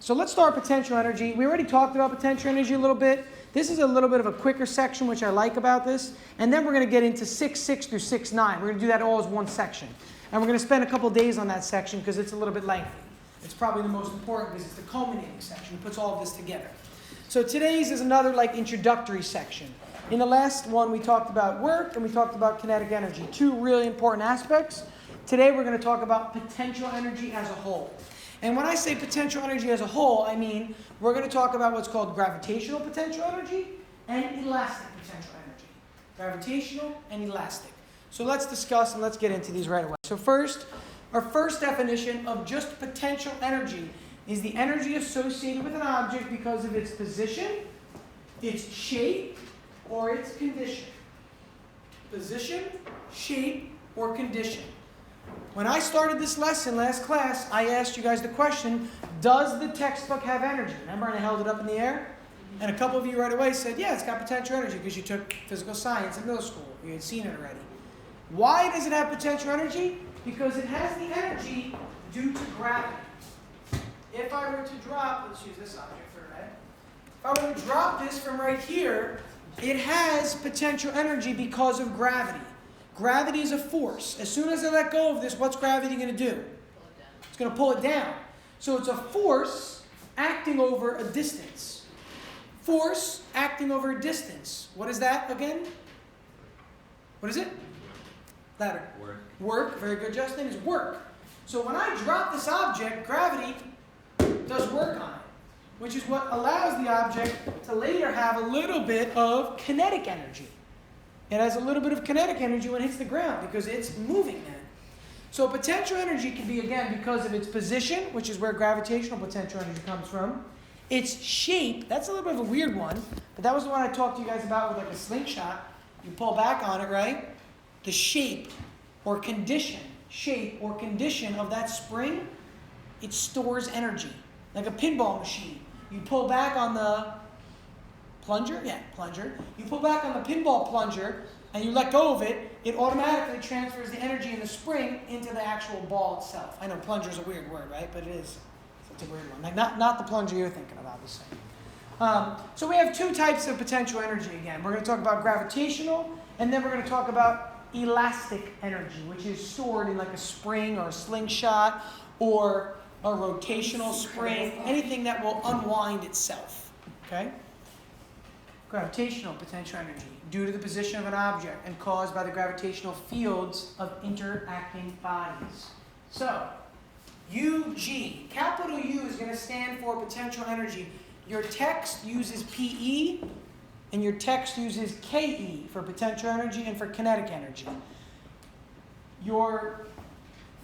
So let's start potential energy. We already talked about potential energy a little bit. This is a little bit of a quicker section, which I like about this. And then we're going to get into 6.6 through 6.9. We're going to do that all as one section. And we're going to spend a couple days on that section because it's a little bit lengthy. It's probably the most important because it's the culminating section. It puts all of this together. So today's is another introductory section. In the last one, we talked about work and we talked about kinetic energy, two really important aspects. Today, we're going to talk about potential energy as a whole. And when I say potential energy as a whole, I mean we're going to talk about what's called gravitational potential energy and elastic potential energy. Gravitational and elastic. So let's discuss and let's get into these right away. So first, our first definition of just potential energy is the energy associated with an object because of its position, its shape, or its condition. Position, shape, or condition. When I started this lesson last class, I asked you guys the question, does the textbook have energy? Remember, and I held it up in the air? And a couple of you right away said, yeah, it's got potential energy because you took physical science in middle school. You had seen it already. Why does it have potential energy? Because it has the energy due to gravity. If I were to drop, let's use this object for red. If I were to drop this from right here, it has potential energy because of gravity. Gravity is a force. As soon as I let go of this, what's gravity going to do? It's going to pull it down. So it's a force acting over a distance. Force acting over a distance. What is that again? What is it? Louder. Work. Work. Very good, Justin. Is work. So when I drop this object, gravity does work on it, which is what allows the object to later have a little bit of kinetic energy. It has a little bit of kinetic energy when it hits the ground because it's moving then. So potential energy can be, again, because of its position, which is where gravitational potential energy comes from. Its shape, that's a little bit of a weird one, but that was the one I talked to you guys about with a slingshot. You pull back on it, right? The shape or condition of that spring, it stores energy. Like a pinball machine. You pull back on the plunger? Yeah, plunger. You pull back on the pinball plunger and you let go of it, it automatically transfers the energy in the spring into the actual ball itself. I know plunger is a weird word, right? But it is. It's a weird one. Not the plunger you're thinking of, obviously. So we have two types of potential energy again. We're going to talk about gravitational, and then we're going to talk about elastic energy, which is stored in like a spring or a slingshot or a rotational spring, anything that will unwind itself. Okay? Gravitational potential energy, due to the position of an object and caused by the gravitational fields of interacting bodies. So, UG, capital U is going to stand for potential energy. Your text uses PE, and your text uses KE for potential energy and for kinetic energy. Your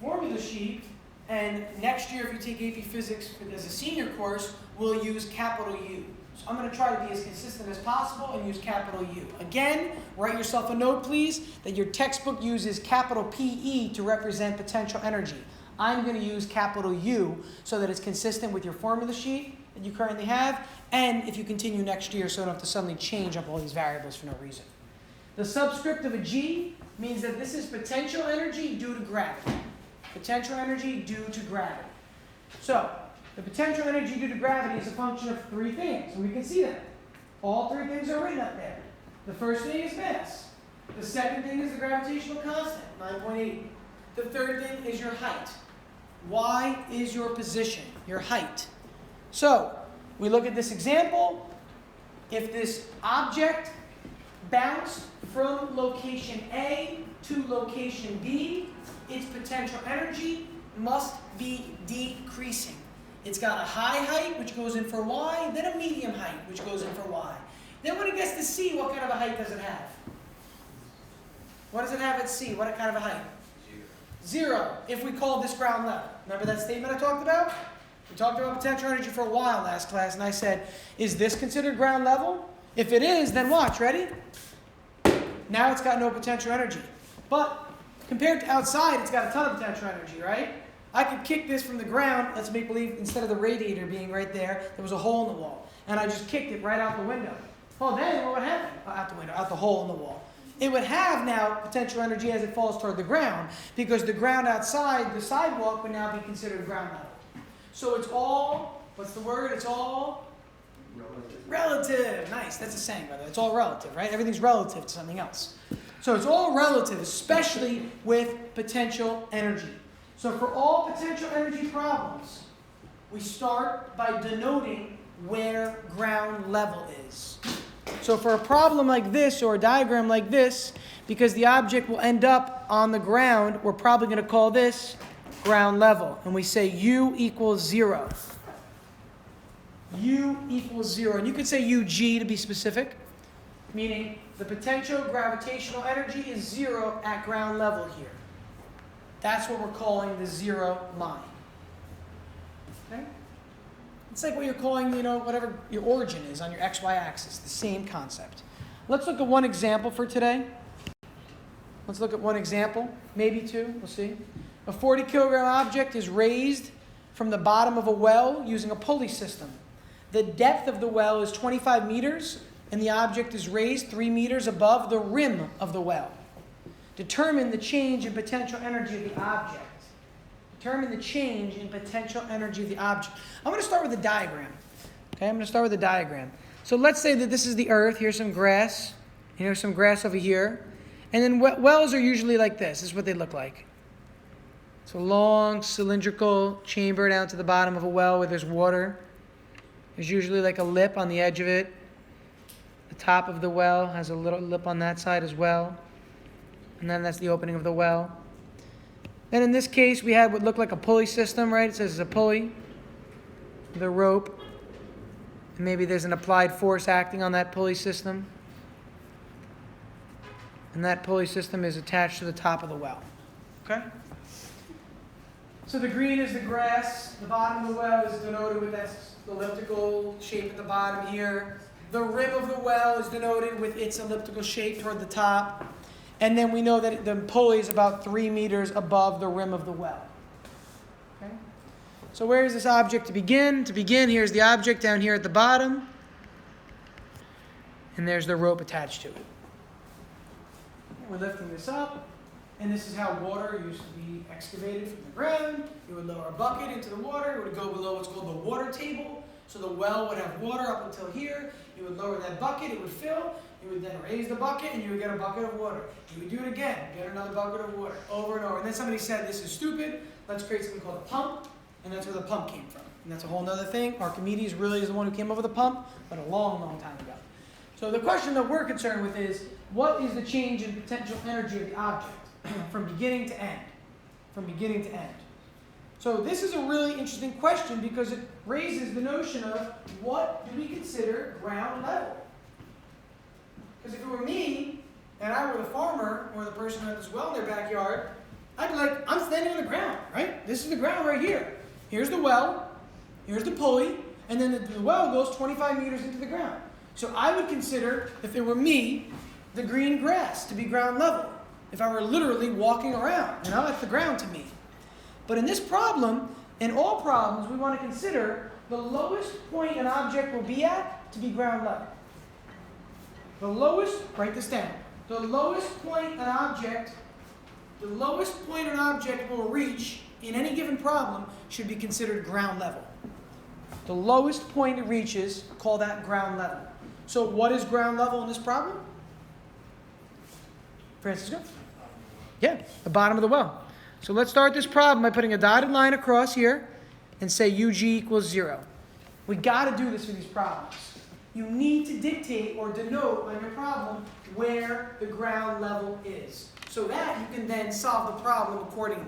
formula sheet, and next year if you take AP Physics as a senior course, will use capital U. So I'm going to try to be as consistent as possible and use capital U. Again, write yourself a note, please, that your textbook uses capital PE to represent potential energy. I'm going to use capital U so that it's consistent with your formula sheet that you currently have, and if you continue next year so you don't have to suddenly change up all these variables for no reason. The subscript of a G means that this is potential energy due to gravity. Potential energy due to gravity. So, the potential energy due to gravity is a function of three things, and we can see that. All three things are written up there. The first thing is mass. The second thing is the gravitational constant, 9.8. The third thing is your height. Y is your position, your height. So, we look at this example. If this object bounced from location A to location B, its potential energy must be decreasing. It's got a high height, which goes in for Y, then a medium height, which goes in for Y. Then when it gets to C, what kind of a height does it have? What does it have at C? What kind of a height? Zero, if we call this ground level. Remember that statement I talked about? We talked about potential energy for a while last class, and I said, is this considered ground level? If it is, then watch, ready? Now it's got no potential energy. But compared to outside, it's got a ton of potential energy, right? I could kick this from the ground. Let's make believe instead of the radiator being right there, there was a hole in the wall. And I just kicked it right out the window. Well, then what would happen? Out the window, out the hole in the wall. It would have now potential energy as it falls toward the ground because the ground outside, the sidewalk, would now be considered ground level. So it's all What's the word? It's all Relative. relative. Nice. That's a saying, by the way. It's all relative, right? Everything's relative to something else. So it's all relative, especially with potential energy. So for all potential energy problems, we start by denoting where ground level is. So for a problem like this or a diagram like this, because the object will end up on the ground, we're probably going to call this ground level. And we say U equals 0. U equals 0. And you could say UG to be specific, meaning the potential gravitational energy is 0 at ground level here. That's what we're calling the 0 line. Okay? It's like what you're calling, whatever your origin is on your XY axis. The same concept. Let's look at one example for today. Let's look at one example, maybe two, we'll see. A 40-kilogram object is raised from the bottom of a well using a pulley system. The depth of the well is 25 meters, and the object is raised 3 meters above the rim of the well. Determine the change in potential energy of the object. Determine the change in potential energy of the object. I'm going to start with a diagram. Okay, I'm going to start with a diagram. So let's say that this is the earth. Here's some grass. Here's some grass over here. And then wells are usually like this. This is what they look like. It's a long cylindrical chamber down to the bottom of a well where there's water. There's usually like a lip on the edge of it. The top of the well has a little lip on that side as well. And then that's the opening of the well. Then in this case, we had what looked like a pulley system, right? It says it's a pulley with a rope. And maybe there's an applied force acting on that pulley system. And that pulley system is attached to the top of the well. Okay? So the green is the grass. The bottom of the well is denoted with that elliptical shape at the bottom here. The rim of the well is denoted with its elliptical shape toward the top. And then we know that the pulley is about 3 meters above the rim of the well. Okay? So where is this object to begin? To begin, here's the object down here at the bottom. And there's the rope attached to it. We're lifting this up, and this is how water used to be excavated from the ground. You would lower a bucket into the water. It would go below what's called the water table. So the well would have water up until here. You would lower that bucket. It would fill. You would then raise the bucket, and you would get a bucket of water. You would do it again. Get another bucket of water over and over. And then somebody said, this is stupid. Let's create something called a pump. And that's where the pump came from. And that's a whole other thing. Archimedes really is the one who came up with the pump, but a long, long time ago. So the question that we're concerned with is, what is the change in potential energy of the object from beginning to end? From beginning to end. So this is a really interesting question because it raises the notion of what do we consider ground level? Because if it were me, and I were the farmer or the person who had this well in their backyard, I'd be like, I'm standing on the ground, right? This is the ground right here. Here's the well, here's the pulley, and then the well goes 25 meters into the ground. So I would consider, if it were me, the green grass to be ground level. If I were literally walking around, that's the ground to me. But in this problem, in all problems, we want to consider the lowest point an object will be at to be ground level. The lowest, write this down, the lowest point an object will reach in any given problem should be considered ground level. The lowest point it reaches, call that ground level. So what is ground level in this problem? Francisco? Yeah, the bottom of the well. So let's start this problem by putting a dotted line across here and say UG equals 0. We got to do this for these problems. You need to dictate or denote on your problem where the ground level is, so that you can then solve the problem accordingly.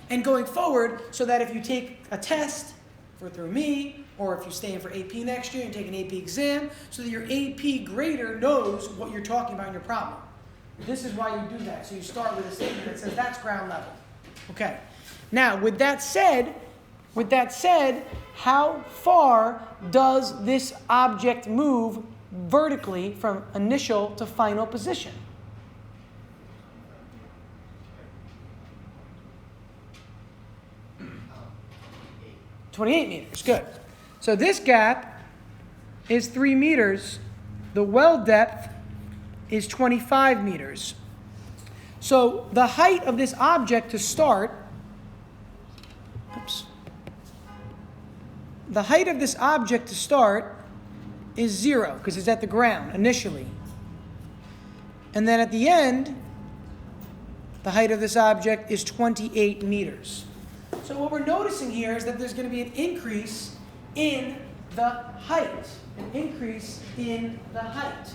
And going forward, so that if you take a test through me, or if you stay in for AP next year and take an AP exam, so that your AP grader knows what you're talking about in your problem. This is why you do that. So you start with a statement that says that's ground level. Okay. Now, with that said, how far does this object move vertically from initial to final position? 28 meters. Good. So this gap is 3 meters. The well depth is 25 meters. So the height of this object to start, the height of this object to start is 0 because it's at the ground initially. And then at the end, the height of this object is 28 meters. So what we're noticing here is that there's going to be an increase in the height. An increase in the height.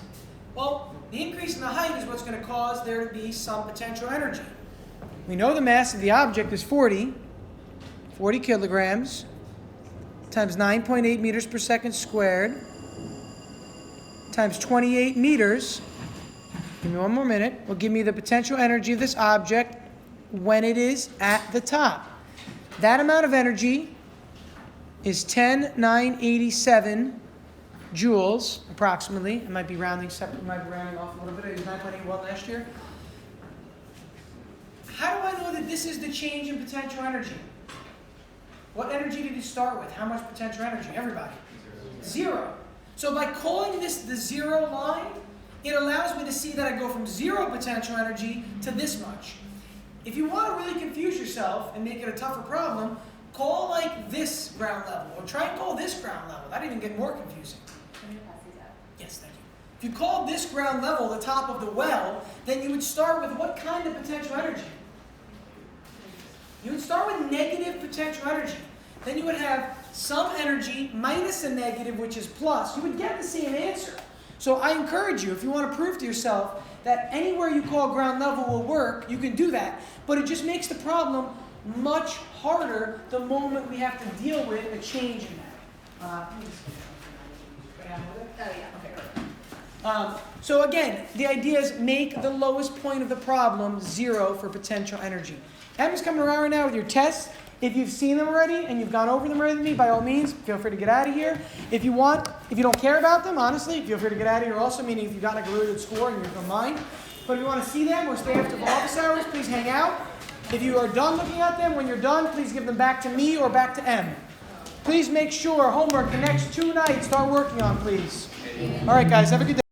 Well, the increase in the height is what's going to cause there to be some potential energy. We know the mass of the object is 40 kilograms times 9.8 meters per second squared times 28 meters. Give me one more minute. Will give me the potential energy of this object when it is at the top. That amount of energy is 10,987 joules, approximately. It might be rounding separate. It might be rounding off a little bit. It was 9.81 last year. How do I know that this is the change in potential energy? What energy did you start with? How much potential energy? Everybody. 0. So by calling this the 0 line, it allows me to see that I go from 0 potential energy to this much. If you want to really confuse yourself and make it a tougher problem, call like this ground level, or try and call this ground level. That'd even get more confusing. Can you pass these out? Yes, thank you. If you call this ground level the top of the well, then you would start with what kind of potential energy? You would start with negative potential energy. Then you would have some energy minus a negative, which is plus. You would get the same answer. So I encourage you, if you want to prove to yourself that anywhere you call ground level will work, you can do that. But it just makes the problem much harder the moment we have to deal with a change in that. Oh, yeah. So again, the idea is make the lowest point of the problem 0 for potential energy. Emma's coming around right now with your tests. If you've seen them already and you've gone over them already with me, by all means, feel free to get out of here. If you don't care about them, honestly, feel free to get out of here also, meaning if you got like a really good score and you don't mind. But if you want to see them or stay after office hours, please hang out. If you are done looking at them, when you're done, please give them back to me or back to Em. Please make sure homework the next 2 nights start working on, please. All right, guys, have a good day.